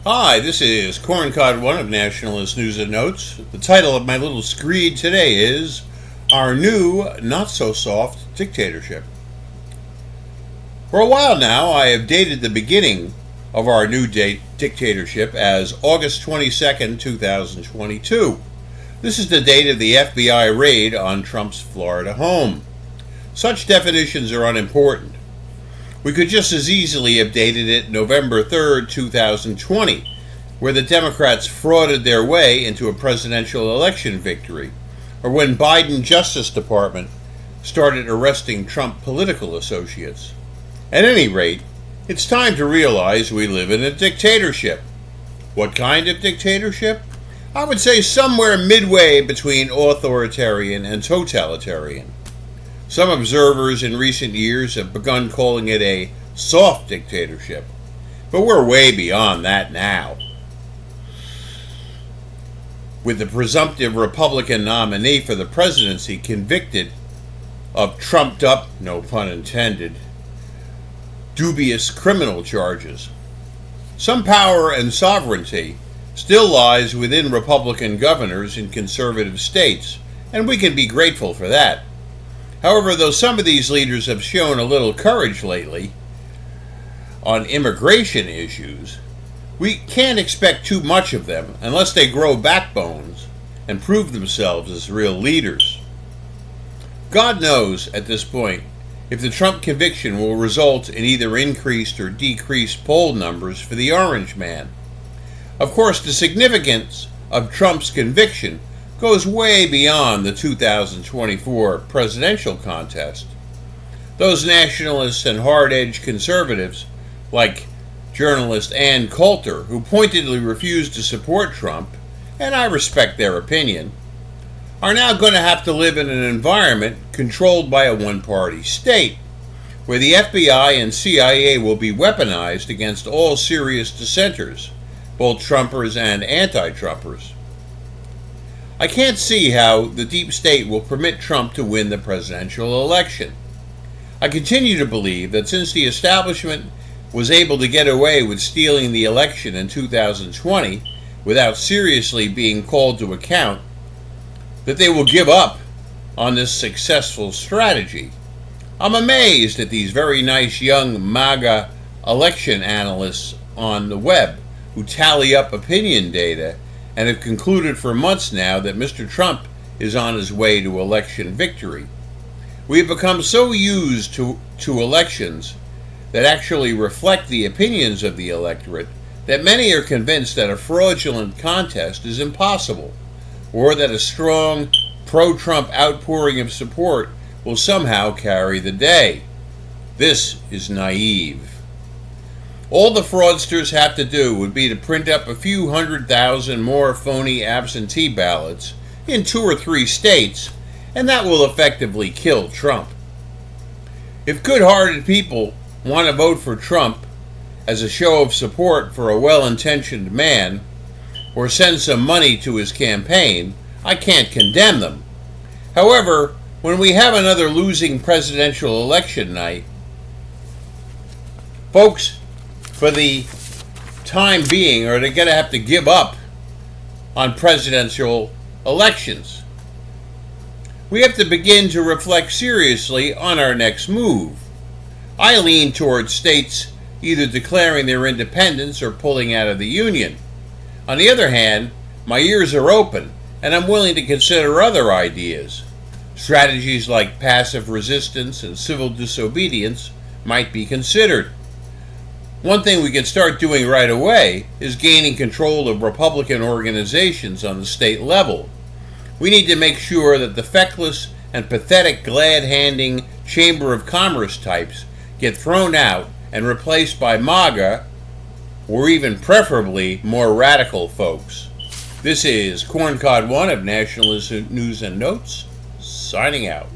Hi, this is Corncod1 of Nationalist News and Notes. The title of my little screed today is Our New Not-So-Soft Dictatorship. For a while now, I have dated the beginning of our new dictatorship as August 22nd, 2022. This is the date of the FBI raid on Trump's Florida home. Such definitions are unimportant. We could just as easily have dated it November 3rd, 2020, where the Democrats frauded their way into a presidential election victory, or when Biden Justice Department started arresting Trump political associates. At any rate, it's time to realize we live in a dictatorship. What kind of dictatorship? I would say somewhere midway between authoritarian and totalitarian. Some observers in recent years have begun calling it a soft dictatorship, but we're way beyond that now. With the presumptive Republican nominee for the presidency convicted of trumped up, no pun intended, dubious criminal charges. Some power and sovereignty still lies within Republican governors in conservative states, and we can be grateful for that. However, though some of these leaders have shown a little courage lately on immigration issues, we can't expect too much of them unless they grow backbones and prove themselves as real leaders. God knows at this point if the Trump conviction will result in either increased or decreased poll numbers for the Orange Man. Of course, the significance of Trump's conviction goes way beyond the 2024 presidential contest. Those nationalists and hard-edged conservatives, like journalist Ann Coulter, who pointedly refused to support Trump, and I respect their opinion, are now going to have to live in an environment controlled by a one-party state, where the FBI and CIA will be weaponized against all serious dissenters, both Trumpers and anti-Trumpers. I can't see how the deep state will permit Trump to win the presidential election. I continue to believe that since the establishment was able to get away with stealing the election in 2020 without seriously being called to account, that they will give up on this successful strategy. I'm amazed at these very nice young MAGA election analysts on the web who tally up opinion data and have concluded for months now that Mr. Trump is on his way to election victory. We have become so used to elections that actually reflect the opinions of the electorate that many are convinced that a fraudulent contest is impossible, or that a strong pro-Trump outpouring of support will somehow carry the day. This is naive. All the fraudsters have to do would be to print up a few 100,000 more phony absentee ballots in 2 or 3 states, and that will effectively kill Trump. If good-hearted people want to vote for Trump as a show of support for a well-intentioned man, or send some money to his campaign, I can't condemn them. However, when we have another losing presidential election night, folks, for the time being, are they going to have to give up on presidential elections? We have to begin to reflect seriously on our next move. I lean towards states either declaring their independence or pulling out of the Union. On the other hand, my ears are open, and I'm willing to consider other ideas. Strategies like passive resistance and civil disobedience might be considered. One thing we can start doing right away is gaining control of Republican organizations on the state level. We need to make sure that the feckless and pathetic glad-handing Chamber of Commerce types get thrown out and replaced by MAGA, or even preferably more radical folks. This is Corncod1 of Nationalist News and Notes, signing out.